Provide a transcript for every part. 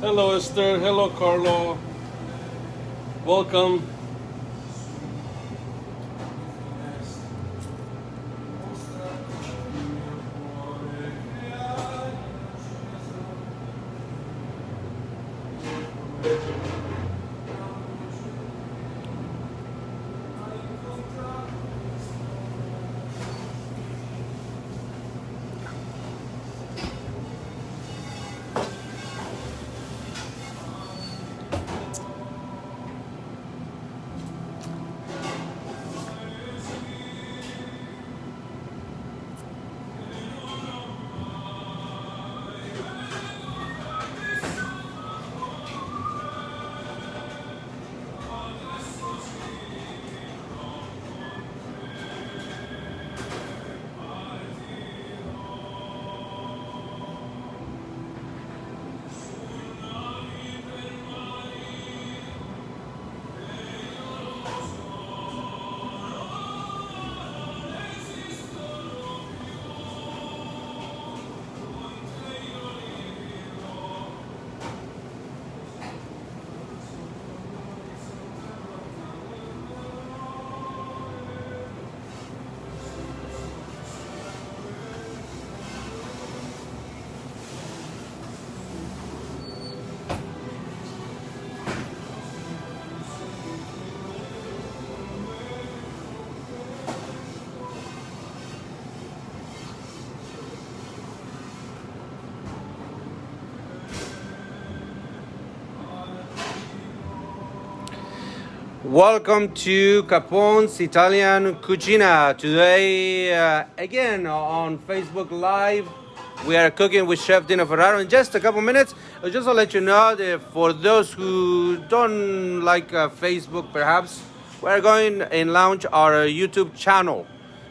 Hello, Esther. Hello, Carlo. Welcome. Welcome to Capone's Italian Cucina. Today, again on Facebook Live, we are cooking with Chef Dino Ferraro. In just a couple minutes, just to let you know that for those who don't like Facebook, perhaps, we're going and launch our YouTube channel.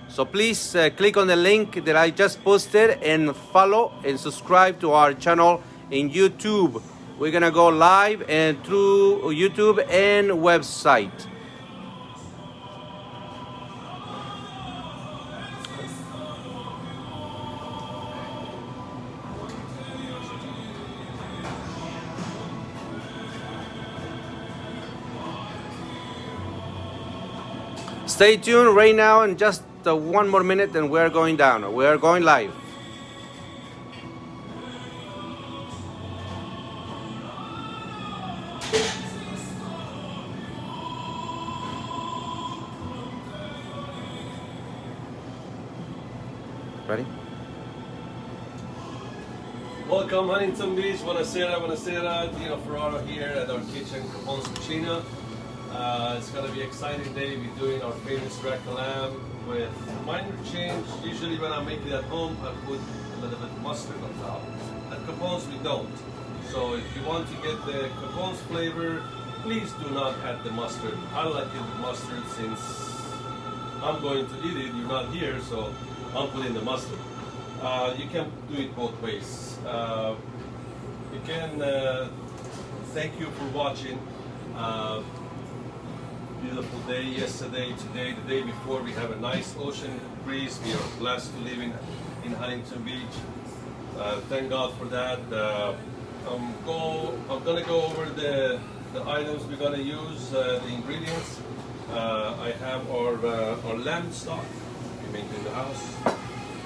So please click on the link that I just posted and follow and subscribe to our channel in YouTube. We're gonna go live and through YouTube and website. Stay tuned right now, and just one more minute and we're going down. We're going live. Ready? Welcome, Huntington Beach. Buonasera, buonasera. Dino Ferraro here at our kitchen, Capone's Cucina. It's going to be an exciting day. We're doing our famous rack lamb with minor change. Usually when I make it at home, I put a little bit of mustard on top. At Capone's, we don't. So if you want to get the Capone's flavor, please do not add the mustard. I like it with mustard since I'm going to eat it. You're not here, so I'm putting the mustard. You can do it both ways. You can, thank you for watching. Beautiful day yesterday, today, the day before. We have a nice ocean breeze. We are blessed to live in Huntington Beach. Thank God for that. I'm gonna go over the items we're gonna use, the ingredients. I have our lamb stock we make in the house.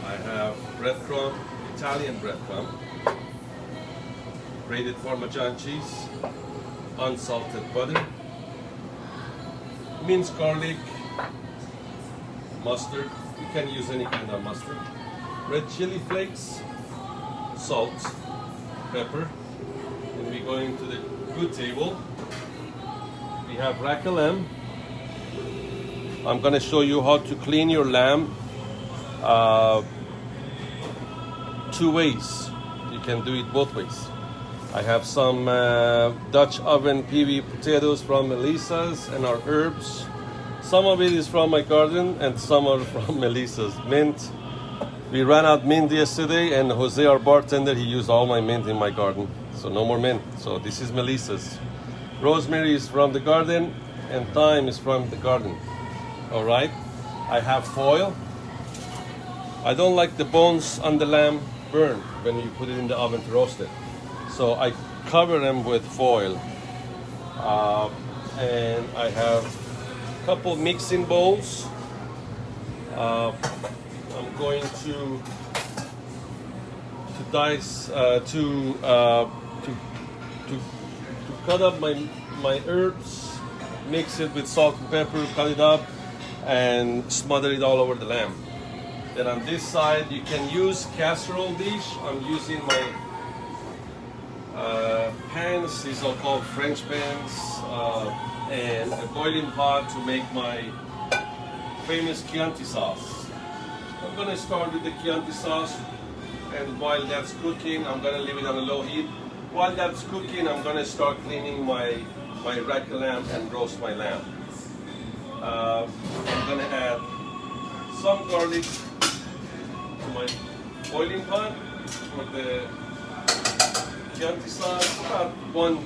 I have breadcrumb, Italian breadcrumb, grated Parmesan cheese, unsalted butter, minced garlic, mustard. You can use any kind of mustard. Red chili flakes, salt, pepper. And we're going to the good table. We have rack lamb. I'm going to show you how to clean your lamb two ways. You can do it both ways. I have some Dutch oven PV potatoes from Melissa's and our herbs. Some of it is from my garden and some are from Melissa's. Mint. We ran out mint yesterday and Jose, our bartender, he used all my mint in my garden. So no more mint. So this is Melissa's. Rosemary is from the garden and thyme is from the garden. All right. I have foil. I don't like the bones on the lamb burn when you put it in the oven to roast it. So I cover them with foil. And I have a couple mixing bowls. I'm going to dice to cut up my herbs, mix it with salt and pepper, cut it up, and smother it all over the lamb. Then on this side, you can use casserole dish. I'm using my pans. These are called French pans, and a boiling pot to make my famous Chianti sauce. I'm gonna start with the Chianti sauce, and while that's cooking, I'm gonna leave it on a low heat. While that's cooking, I'm gonna start cleaning my rack lamb and roast my lamb. I'm gonna add some garlic to my boiling pot for the Chianti sauce. About 1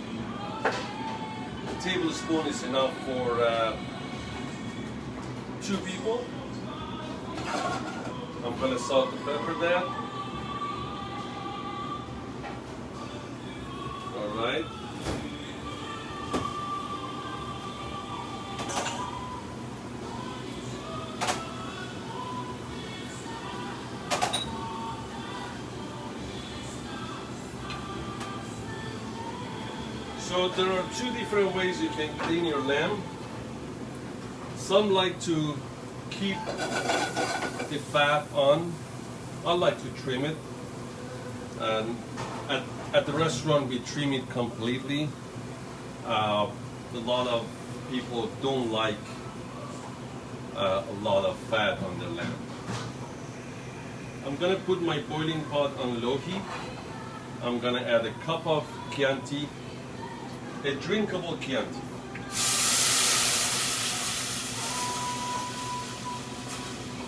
tablespoon is enough for 2 people. I'm gonna salt and pepper that. All right. So there are 2 different ways you can clean your lamb. Some like to keep the fat on. I like to trim it. And at the restaurant we trim it completely. A lot of people don't like a lot of fat on their lamb. I'm gonna put my boiling pot on low heat. I'm gonna add a cup of Chianti, a drinkable Chianti.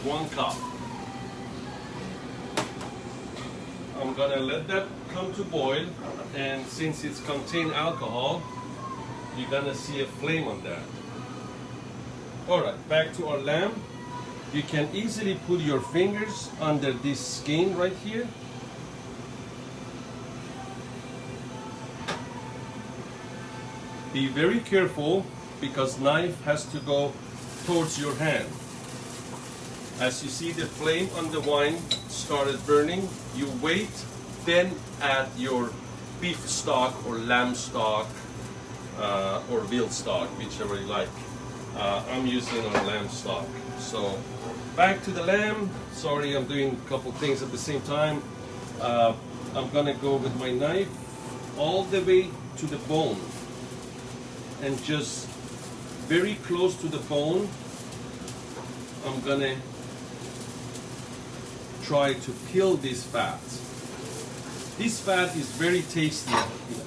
One cup. I'm gonna let that come to boil, and since it's contained alcohol, you're gonna see a flame on that. Alright, back to our lamb. You can easily put your fingers under this skin right here. Be very careful because knife has to go towards your hand. As you see the flame on the wine started burning, you wait, then add your beef stock or lamb stock or veal stock, whichever you like. I'm using our lamb stock. So back to the lamb. Sorry, I'm doing a couple things at the same time. I'm gonna go with my knife all the way to the bone, and just very close to the bone, I'm gonna try to peel this fat. This fat is very tasty,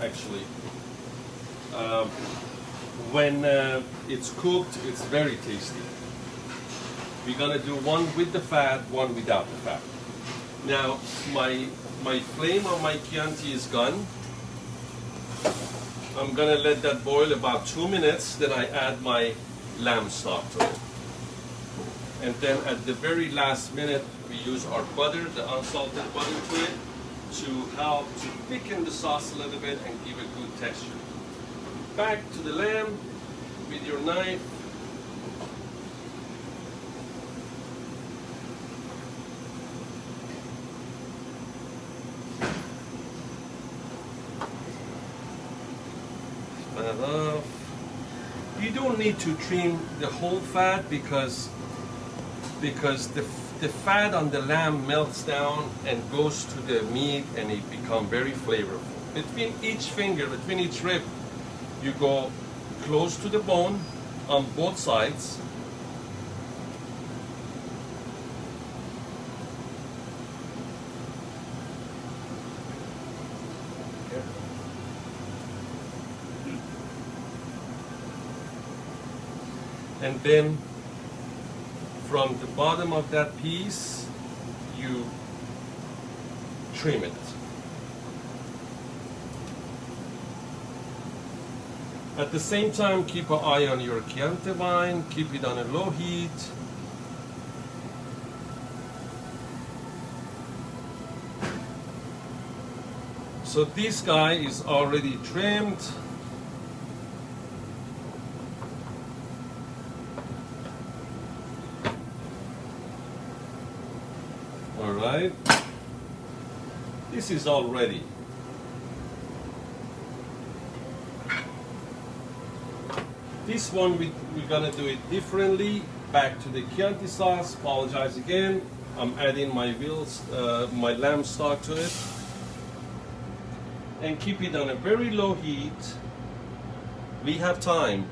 actually. When it's cooked, it's very tasty. We're gonna do one with the fat, one without the fat. Now, my flame on my Chianti is gone. I'm gonna let that boil about 2 minutes, then I add my lamb stock to it. And then at the very last minute, we use our butter, the unsalted butter to it, to help to thicken the sauce a little bit and give a good texture. Back to the lamb with your knife. You don't need to trim the whole fat because the fat on the lamb melts down and goes to the meat and it becomes very flavorful. Between each finger, between each rib, you go close to the bone on both sides. And then from the bottom of that piece, you trim it. At the same time, keep an eye on your Chianti wine, keep it on a low heat. So this guy is already trimmed. All right. This is all ready. This one we're gonna do it differently. Back to the Chianti sauce. Apologize again. I'm adding my my lamb stock to it, and keep it on a very low heat. We have time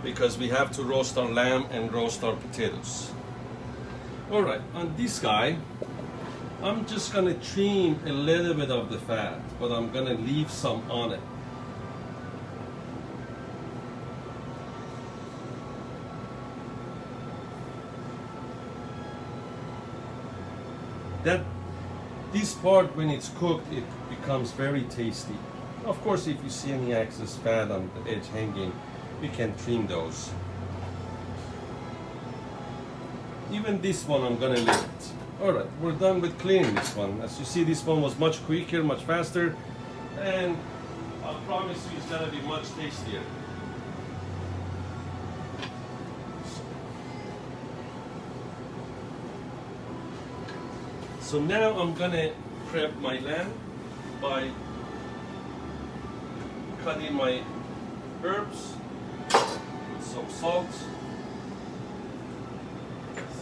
because we have to roast our lamb and roast our potatoes. All right, on this guy, I'm just gonna trim a little bit of the fat, but I'm gonna leave some on it. This part, when it's cooked, it becomes very tasty. Of course, if you see any excess fat on the edge hanging, we can trim those. Even this one, I'm gonna leave it. All right, we're done with cleaning this one. As you see, this one was much quicker, much faster, and I promise you it's gonna be much tastier. So now I'm gonna prep my lamb by cutting my herbs, some salt,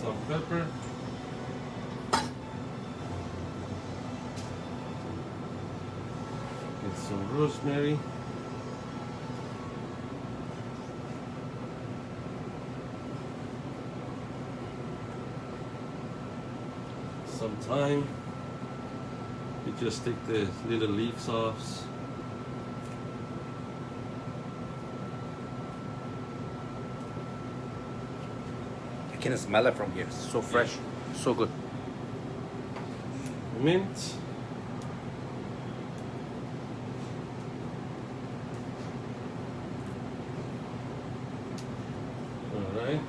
some pepper, and some rosemary. Some thyme. You just take the little leaves off. I can smell it from here. It's so fresh, so good. Mint. All right.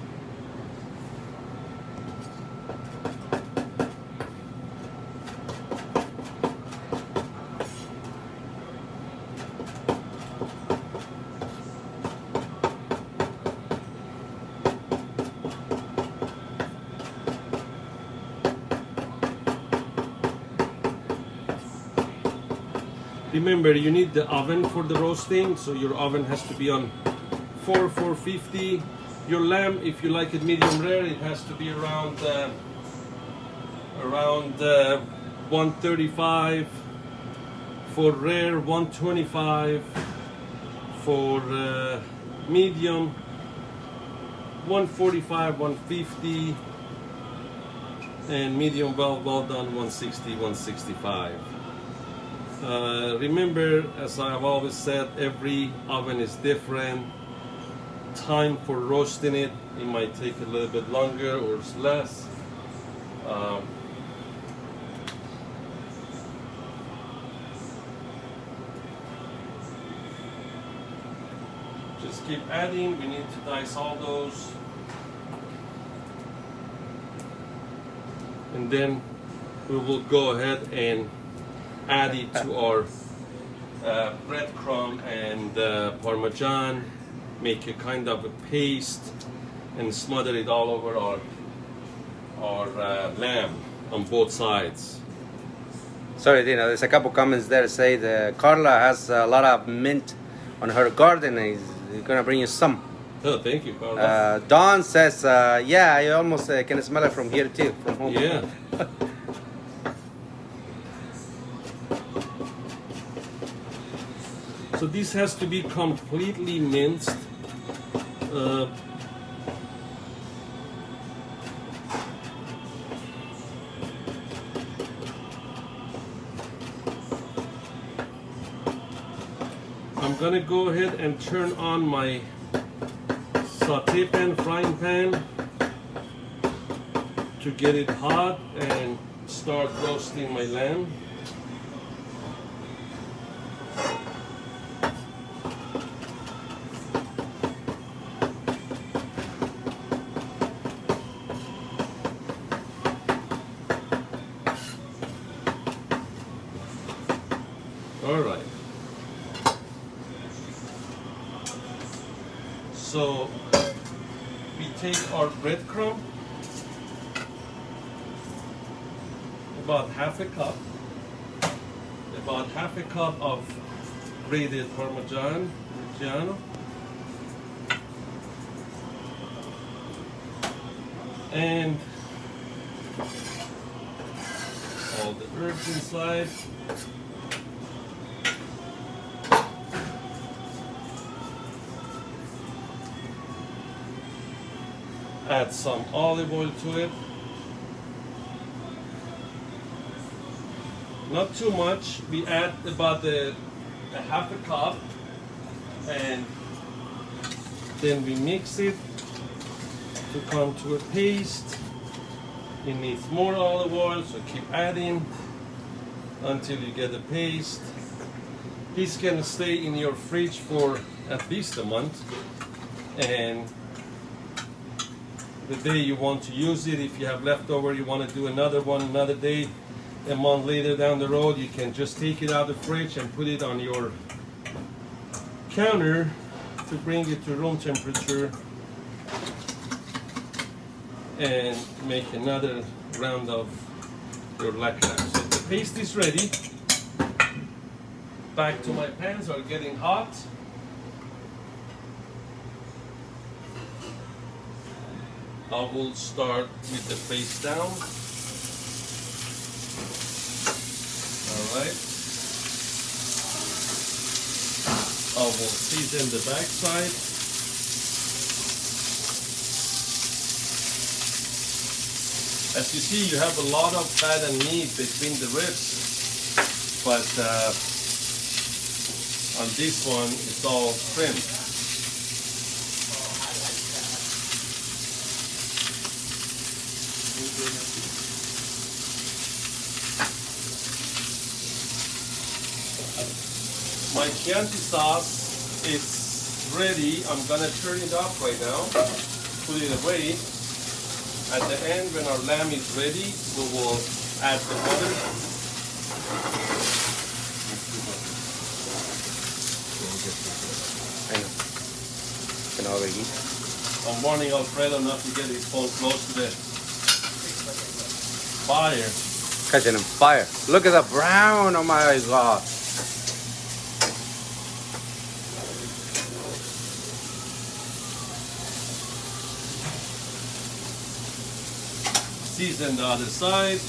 Remember, you need the oven for the roasting, so your oven has to be on 450. Your lamb, if you like it medium rare, it has to be around 135. For rare, 125. For medium, 145, 150. And medium well done, 160, 165. Remember, as I've always said, every oven is different. Time for roasting it might take a little bit longer or less. Just keep adding. We need to dice all those. And then we will go ahead and add it to our breadcrumb and parmesan, make a kind of a paste, and smother it all over our lamb on both sides. Sorry, Dino, there's a couple comments there say that Carla has a lot of mint on her garden and he's gonna bring you some. Oh, thank you, Carla. Don says, yeah, I almost can smell it from here too, from home. Yeah. So this has to be completely minced. I'm gonna go ahead and turn on my saute pan, frying pan, to get it hot and start roasting my lamb. All right. So we take our breadcrumb, about half a cup of grated Parmesan Reggiano, and all the herbs inside. Add some olive oil to it. Not too much. We add about a half a cup, and then we mix it to come to a paste. It needs more olive oil, so keep adding until you get a paste. This can stay in your fridge for at least a month, and the day you want to use it, if you have leftover, you want to do another one another day, a month later down the road, you can just take it out of the fridge and put it on your counter to bring it to room temperature and make another round of your lacquer. So the paste is ready. Back to my pans are getting hot. I will start with the face down. All right. I will season the back side. As you see, you have a lot of fat and meat between the ribs, but on this one, it's all trimmed. My Chianti sauce is ready. I'm gonna turn it off right now, put it away. At the end, when our lamb is ready, we will add the butter. I know. Can already. I'm warning Alfredo not to get his phone close to the fire. Catching on fire. Look at the brown. Oh my God. Season the other side.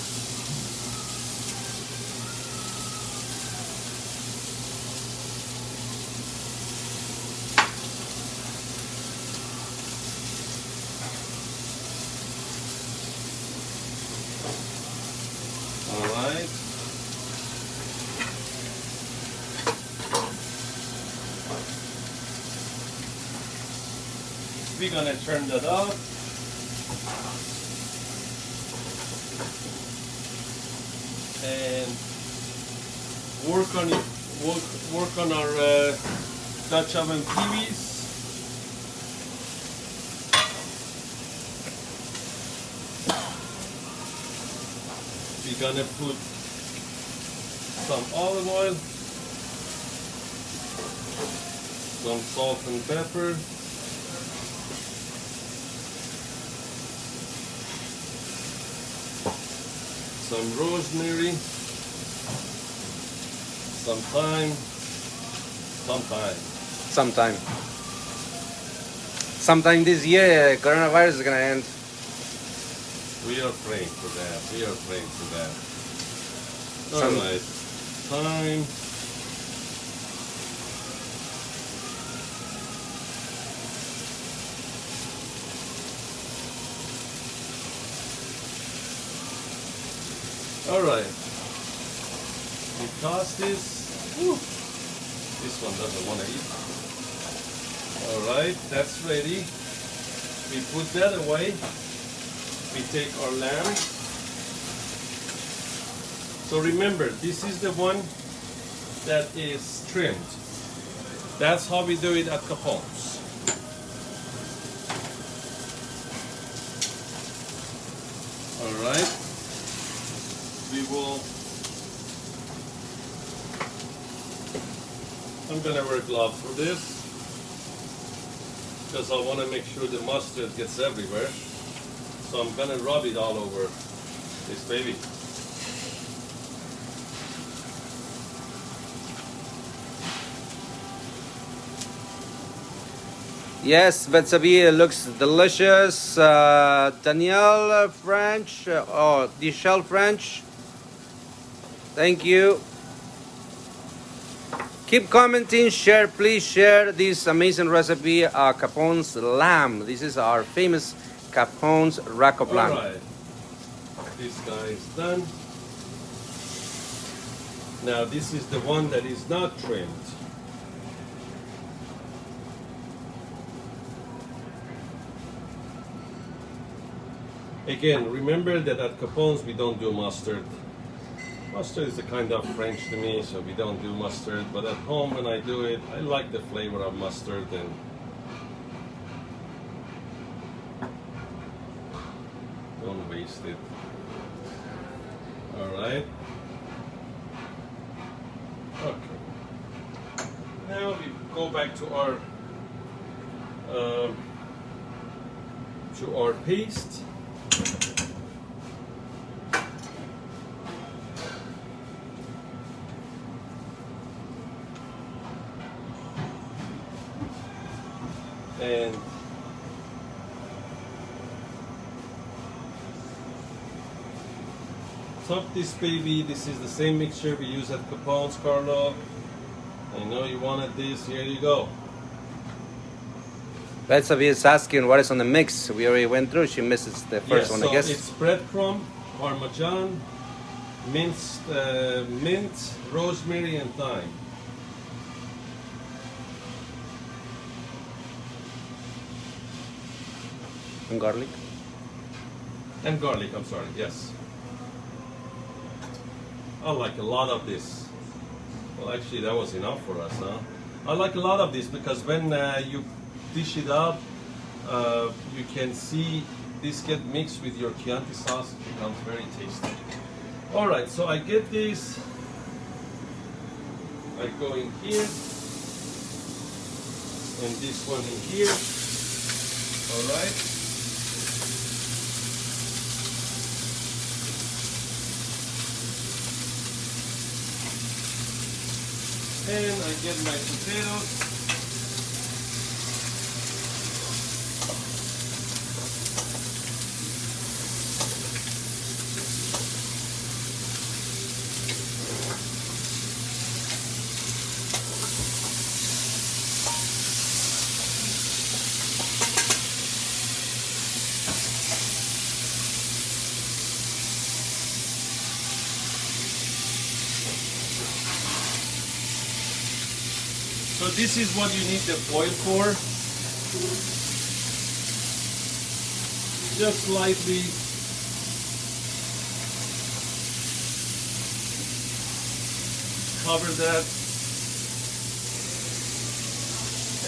All right. We're gonna turn that off. And work on our Dutch oven peewees. We're gonna put some olive oil, some salt and pepper, some rosemary, some thyme, Sometime this year, coronavirus is gonna end. We are praying for that. We are praying for that. All Some- right, thyme. All right. We toss this. Whew. This one doesn't want to eat. All right, that's ready. We put that away. We take our lamb. So remember, this is the one that is trimmed. That's how we do it at Capone's. All right. We will. I'm gonna wear gloves for this. because I want to make sure the mustard gets everywhere. So I'm gonna rub it all over this baby. Yes, Vetsabi looks delicious. Danielle French, or Dichelle French. Thank you. Keep commenting, share, please share this amazing recipe, Capone's lamb. This is our famous Capone's rack of lamb. All right, this guy is done. Now this is the one that is not trimmed. Again, remember that at Capone's we don't do mustard. Mustard is a kind of French to me, so we don't do mustard. But at home when I do it, I like the flavor of mustard and don't waste it. Alright. Okay. Now we go back to our paste. And top this baby. This is the same mixture we use at Capone's, Carlo. I know you wanted this. Here you go. Vetsabi is asking what is on the mix. We already went through. She misses the first one, so I guess. It's breadcrumb, parmesan, minced mint, rosemary, and thyme. And garlic. And garlic, I'm sorry, yes. I like a lot of this. Well, actually, that was enough for us, huh? I like a lot of this because when you dish it up, you can see this get mixed with your Chianti sauce. It becomes very tasty. All right, so I get this. I go in here, and this one in here. All right. And I get my potatoes. So this is what you need the foil for. Just lightly cover that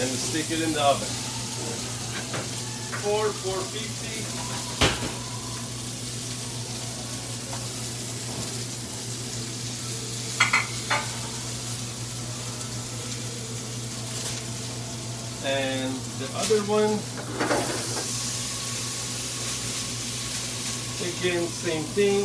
and stick it in the oven. 450. And the other one, again, same thing.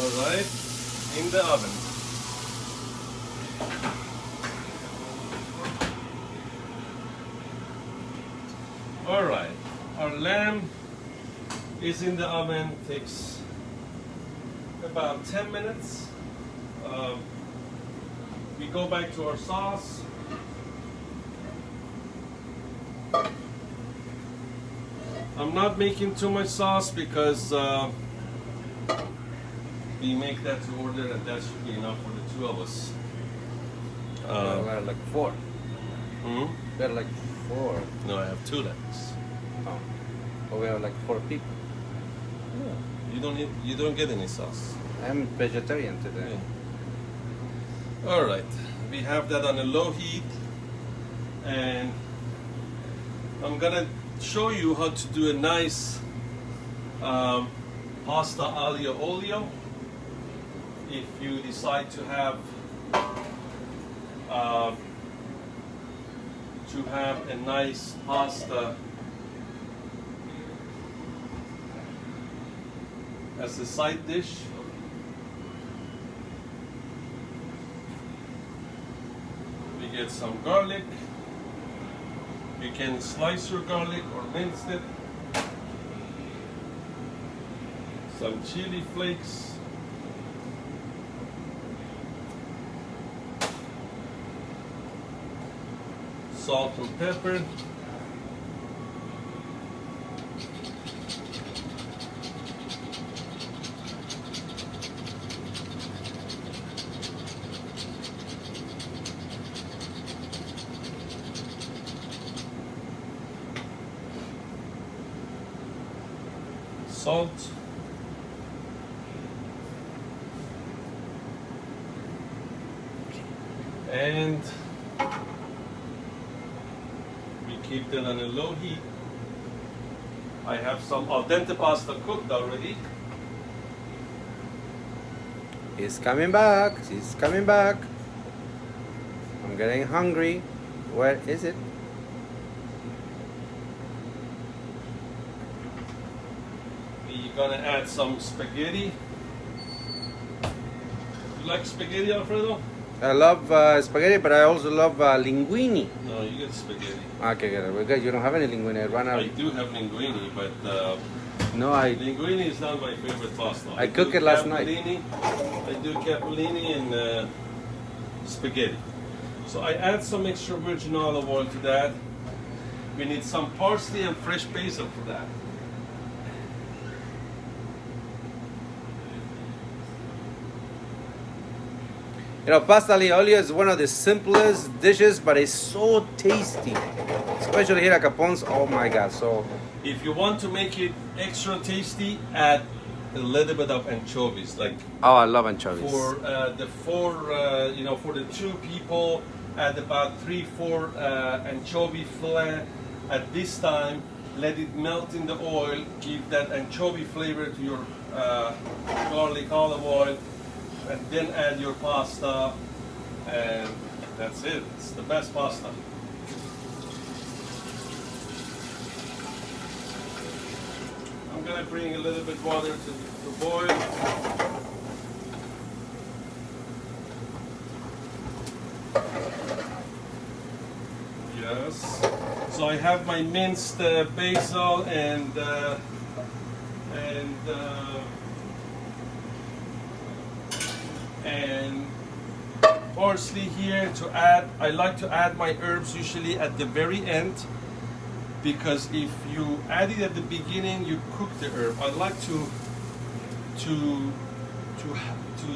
All right, in the oven. All right, our lamb is in the oven, takes about 10 minutes. We go back to our sauce. I'm not making too much sauce because we make that to order and that should be enough for the two of us. We're like four. Hmm? We're like four. No, I have two legs. Oh. But we are like 4 people. Yeah. You don't get any sauce. I'm vegetarian today. Yeah. All right, we have that on a low heat, and I'm gonna show you how to do a nice pasta aglio olio. If you decide to have a nice pasta as a side dish, we get some garlic. You can slice your garlic or mince it. Some chili flakes. Salt and pepper. Salt. And we keep that on a low heat. I have some al dente pasta cooked already. He's coming back. He's coming back. I'm getting hungry. Where is it? We're gonna add some spaghetti. You like spaghetti, Alfredo? I love spaghetti, but I also love linguine. No, you get spaghetti. Okay, good. We're good. You don't have any linguine. I ran out. I do have linguine, but No, I. linguine is not my favorite pasta. I do cooked it last night. I do capellini and spaghetti. So I add some extra virgin olive oil to that. We need some parsley and fresh basil for that. You know, pasta aglio olio is one of the simplest dishes, but it's so tasty. Especially here at Capone's. Oh my God! So If you want to make it extra tasty, add a little bit of anchovies. Like oh, I love anchovies. for for the two people, add about 3-4 anchovy fillet. At this time, let it melt in the oil. Give that anchovy flavor to your garlic olive oil, and then add your pasta, and that's it. It's the best pasta. I'm gonna bring a little bit water to boil. Yes. So I have my minced basil and parsley here to add. I like to add my herbs usually at the very end, because if you add it at the beginning, you cook the herb. I like to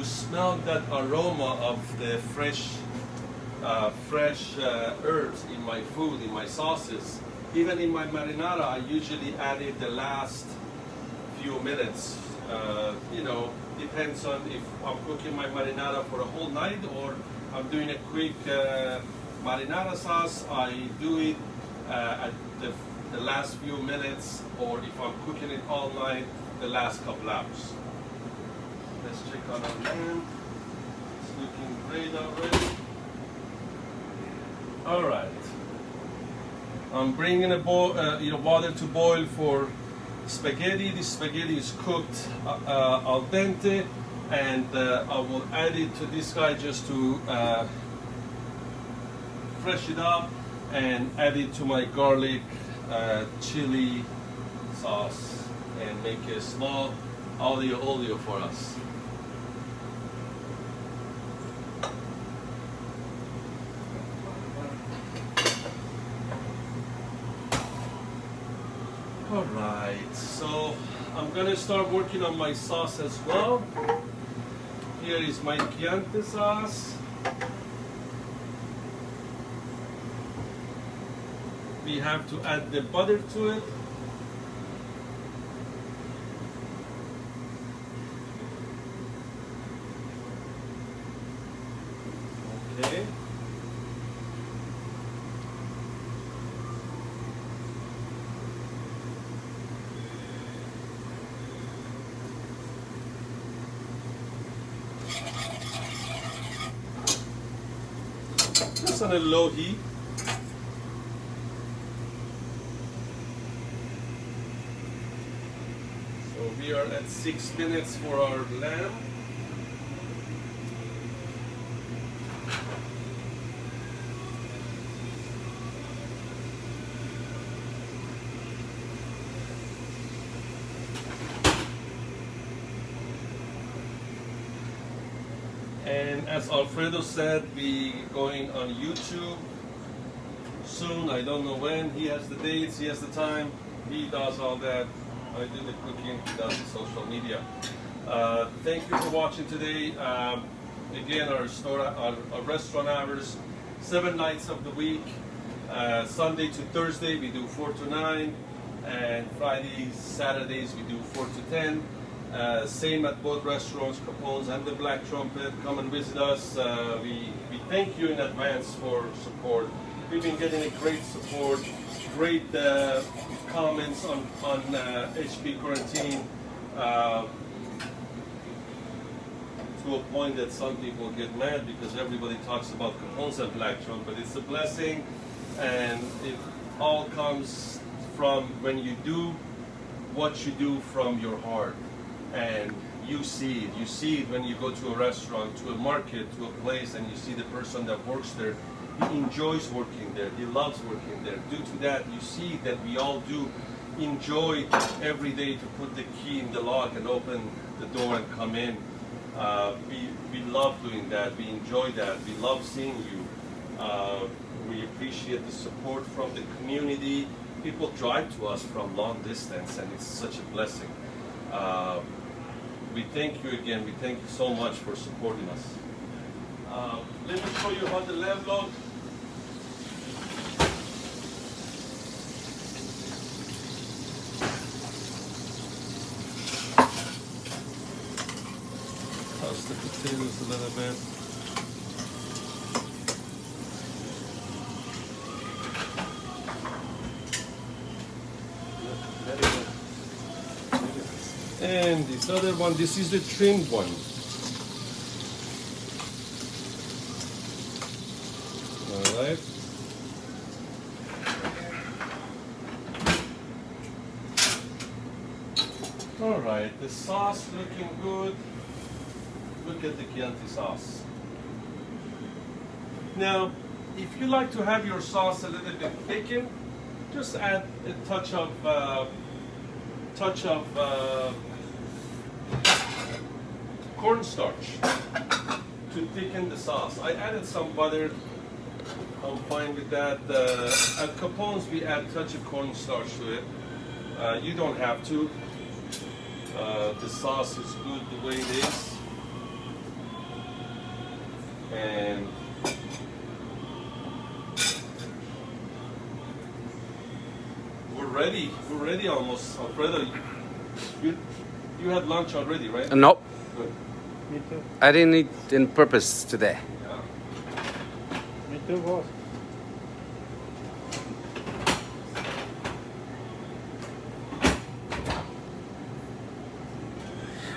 smell that aroma of the fresh herbs in my food, in my sauces. Even in my marinara, I usually add it the last few minutes. Depends on if I'm cooking my marinara for a whole night or I'm doing a quick marinara sauce. I do it at the last few minutes, or if I'm cooking it all night, the last couple hours. Let's check on our pan. It's looking great already. All right. I'm bringing water to boil for spaghetti. This spaghetti is cooked al dente, and I will add it to this guy just to fresh it up, and add it to my garlic chili sauce, and make a small aglio olio for us. All right, so I'm gonna start working on my sauce as well. Here is my Chianti sauce. We have to add the butter to it. Okay. just on a low heat. So we are at 6 minutes for our lamb. And as Alfredo said, we going on YouTube soon. I don't know when. He has the dates, he has the time. He does all that. I do the cooking, he does the social media. Thank you for watching today. Again, our restaurant hours, 7 nights of the week. Sunday to Thursday we do 4 to 9, and Fridays, Saturdays we do 4 to 10. Same at both restaurants, Capone's and the Black Trumpet. Come and visit us. We thank you in advance for support. We've been getting a great support, great comments on HP Quarantine, to a point that some people get mad because everybody talks about Capone's and Black Trumpet. It's a blessing, and it all comes from when you do what you do from your heart. And you see it. You see it when you go to a restaurant, to a market, to a place, and you see the person that works there. He enjoys working there. He loves working there. Due to that, you see that we all do enjoy every day to put the key in the lock and open the door and come in. We love doing that. We enjoy that. We love seeing you. We appreciate the support from the community. People drive to us from long distance, and it's such a blessing. We thank you again. We thank you so much for supporting us. Let me show you how the lamb looks. Toss the potatoes a little bit. And this other one, this is the trimmed one. All right. All right, the sauce looking good. Look at the Chianti sauce. Now, if you like to have your sauce a little bit thickened, just add a touch of cornstarch to thicken the sauce. I added some butter. I'm fine with that. At Capone's, we add a touch of cornstarch to it. You don't have to. The sauce is good the way it is. And we're ready. We're ready almost. Alfredo, you had lunch already, right? Nope. Good. Me too. I didn't eat in purpose today. Yeah. Me too, boss.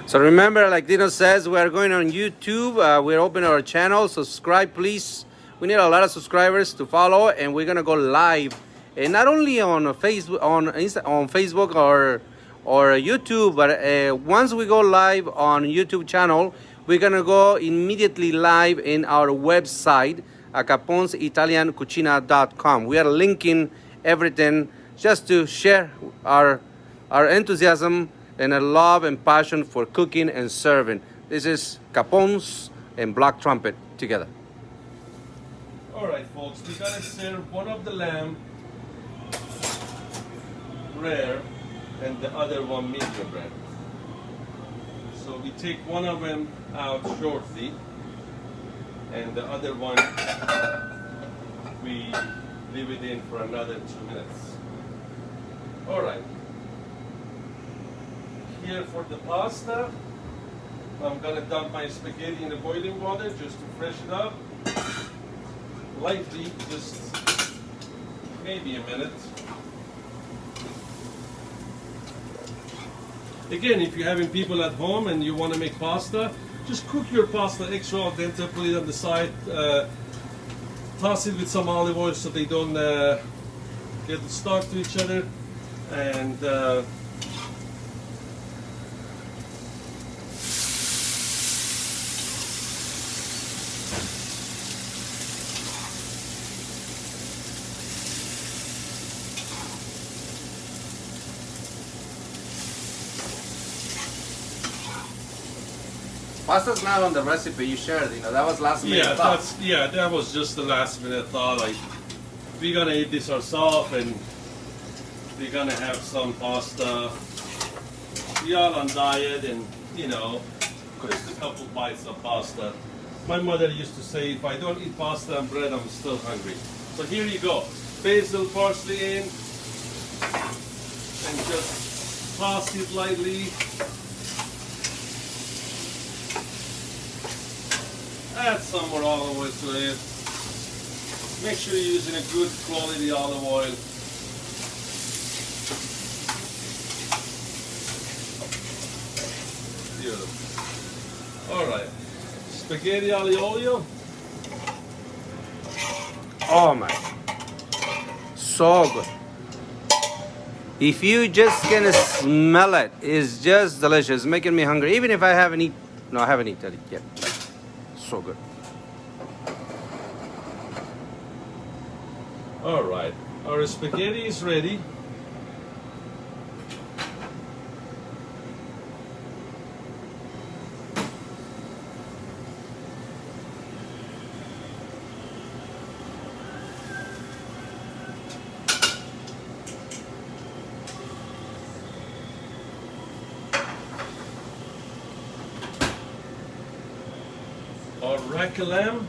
So remember, like Dino says, we are going on YouTube. We're opening our channel. Subscribe, please. We need a lot of subscribers to follow, and we're gonna go live, and not only on Facebook, on Facebook or YouTube, but once we go live on YouTube channel, we're gonna go immediately live in our website, CaponesItalianCucina.com. We are linking everything just to share our enthusiasm and a love and passion for cooking and serving. This is Capone's and Black Trumpet together. All right, folks, we gotta serve one of the lamb rare and the other one medium rare. So we take one of them out shortly, and the other one we leave it in for another 2 minutes. All right. Here for the pasta, I'm gonna dump my spaghetti in the boiling water just to freshen it up. Lightly, just maybe a minute. Again, if you're having people at home and you want to make pasta, just cook your pasta extra al dente, put it on the side, toss it with some olive oil so they don't get stuck to each other. And Pasta's not on the recipe you shared, you know, that was last minute yeah, thought. that was just the last minute thought. Like, we're gonna eat this ourselves, and we're gonna have some pasta. We are on diet, and you know, just a couple bites of pasta. My mother used to say, if I don't eat pasta and bread, I'm still hungry. So here you go, basil, parsley in, and just toss it lightly. Add some more olive oil to it. Make sure you're using a good quality olive oil. Beautiful. Alright. Spaghetti aglio olio. Oh my, so good. If you just can smell it, it's just delicious, making me hungry. Even if I haven't eaten, no, I haven't eaten it yet. So good. Alright. Our spaghetti is ready. Our rack lamb.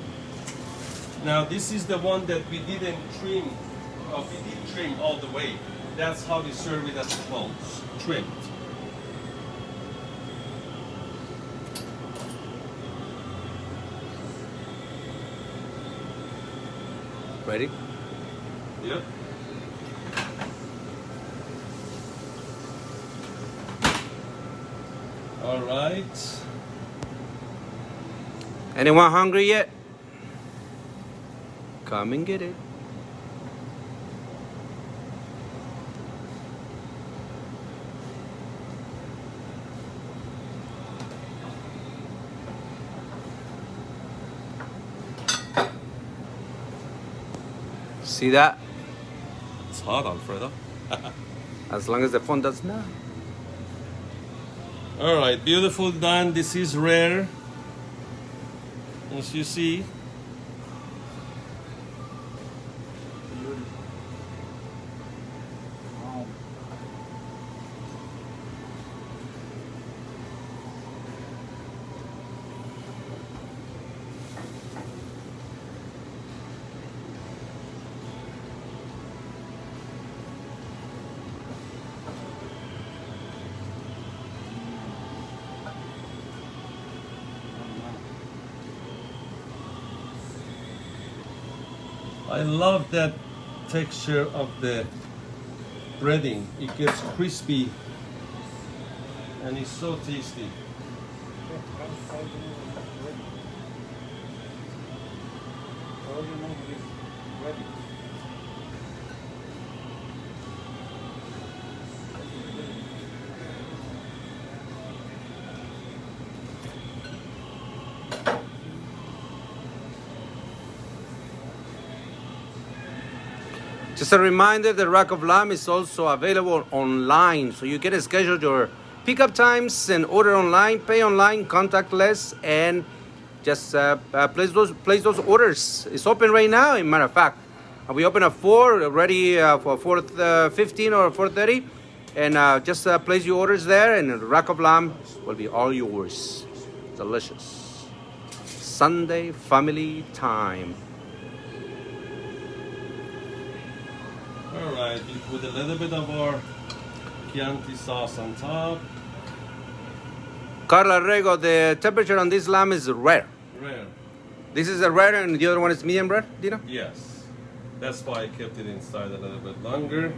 Now this is the one that we didn't trim. We did trim all the way. That's how we serve it at the close. Trimmed. Ready? Yep. All right. Anyone hungry yet? Come and get it. See that? It's hot, Alfredo. As long as the phone does not. All right, beautiful done. This is rare. As you see. Wow. I love that texture of the breading. It gets crispy and it's so tasty. How do you know it's ready? How do you know it's ready? Just a reminder, the Rack of Lamb is also available online, so you can schedule your pickup times and order online, pay online, contactless, and just place those orders. It's open right now. As a matter of fact, we open at 4, ready for 4:15 or 4:30, and just place your orders there, and the Rack of Lamb will be all yours. Delicious Sunday family time. All right, we put a little bit of our Chianti sauce on top. Carla Rego, the temperature on this lamb is rare. Rare. This is a rare and the other one is medium rare, Dino? Yes. That's why I kept it inside a little bit longer.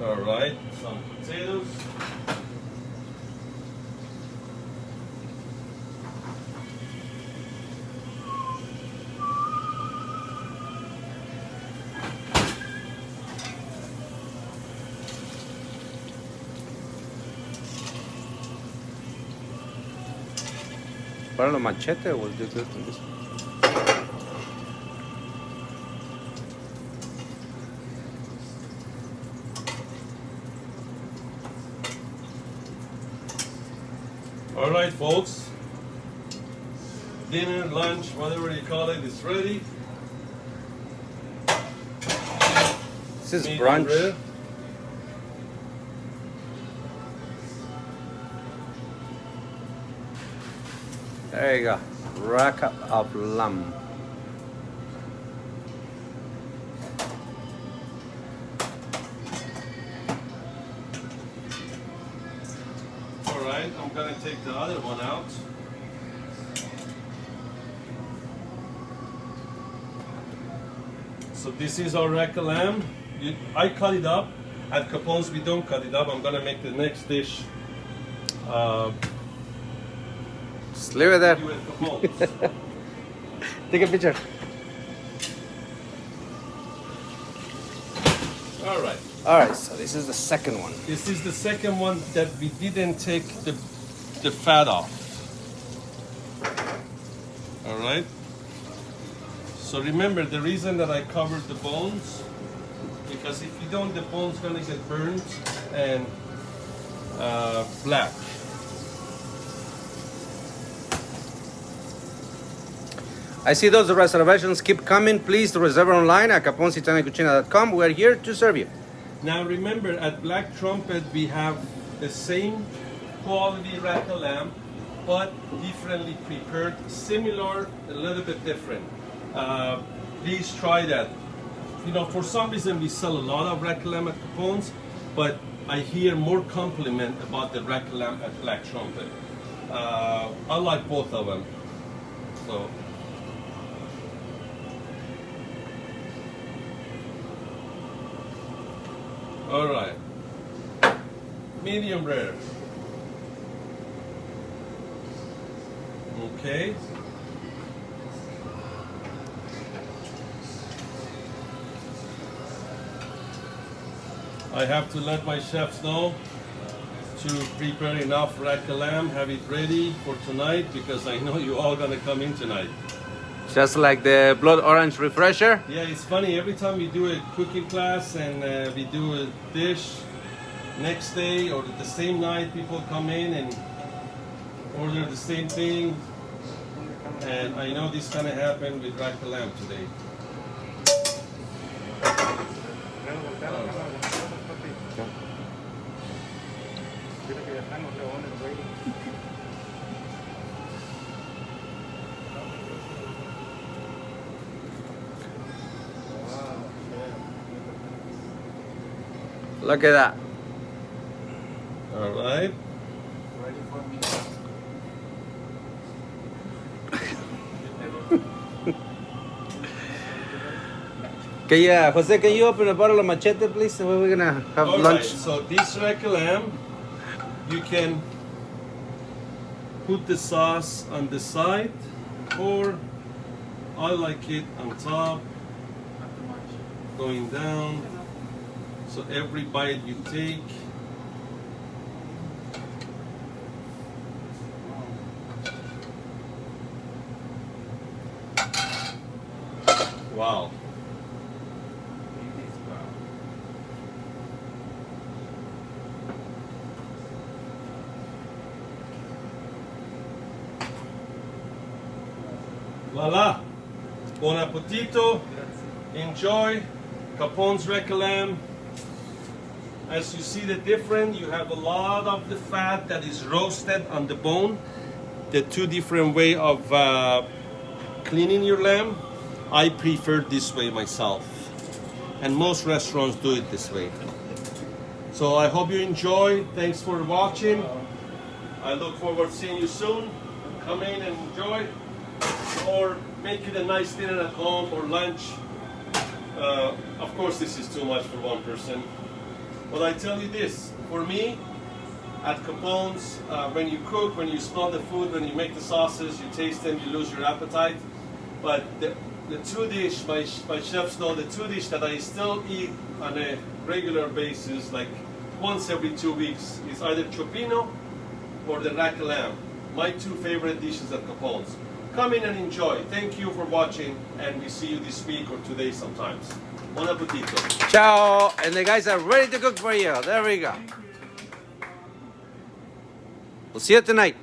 All right, some potatoes. Para los machete will do good in this. All right, folks. Dinner, lunch, whatever you call it, is ready. This is Medium brunch. rare. There you go. Rack of lamb. All right, I'm gonna take the other one out. So this is our rack of lamb. I cut it up. At Capone's we don't cut it up. I'm gonna make the next dish. Just leave it there. You at Capone's. Take a picture. All right. All right, so this is the second one. This is the second one that we didn't take the fat off. All right. So remember, the reason that I covered the bones, because if you don't, the bone's gonna get burned and black. I see those reservations keep coming. Please reserve online at caponesitaliancucina.com. We are here to serve you. Now remember, at Black Trumpet we have the same quality rack of lamb, but differently prepared, similar, a little bit different. Please try that. You know, for some reason we sell a lot of rack of lamb at Capone's, but I hear more compliment about the rack of lamb at Black Trumpet. I like both of them. So. All right. Medium rare. Okay. I have to let my chefs know to prepare enough rack of lamb, have it ready for tonight, because I know you all gonna come in tonight. Just like the blood orange refresher. Yeah, it's funny, every time we do a cooking class and we do a dish, next day or the same night people come in and order the same thing. And I know this gonna happen with rack of lamb today. Dile que ya están los leones ready. Look at that. All right. Ready for me. Jose, can you open a bottle of machete, please? We're gonna have All lunch. right, so this rack of lamb, you can put the sauce on the side, or I like it on top, going down. So every bite you take, wow. Voila. Buon appetito. Enjoy. Capone's rack of lamb. As you see the difference, you have a lot of the fat that is roasted on the bone. The two different way of cleaning your lamb. I prefer this way myself. And most restaurants do it this way. So I hope you enjoy. Thanks for watching. I look forward to seeing you soon. Come in and enjoy. Or make it a nice dinner at home or lunch. Of course, this is too much for one person. But I tell you this, for me, at Capone's, when you cook, when you smell the food, when you make the sauces, you taste them, you lose your appetite. But the two dish, my chefs know, the two dish that I still eat on a regular basis, like once every 2 weeks, is either chopino or the rack of lamb. my two favorite dishes at Capone's. Come in and enjoy. Thank you for watching, and we see you this week or today sometimes. Buon appetito. Ciao, and the guys are ready to cook for you. There we go. We'll see you tonight.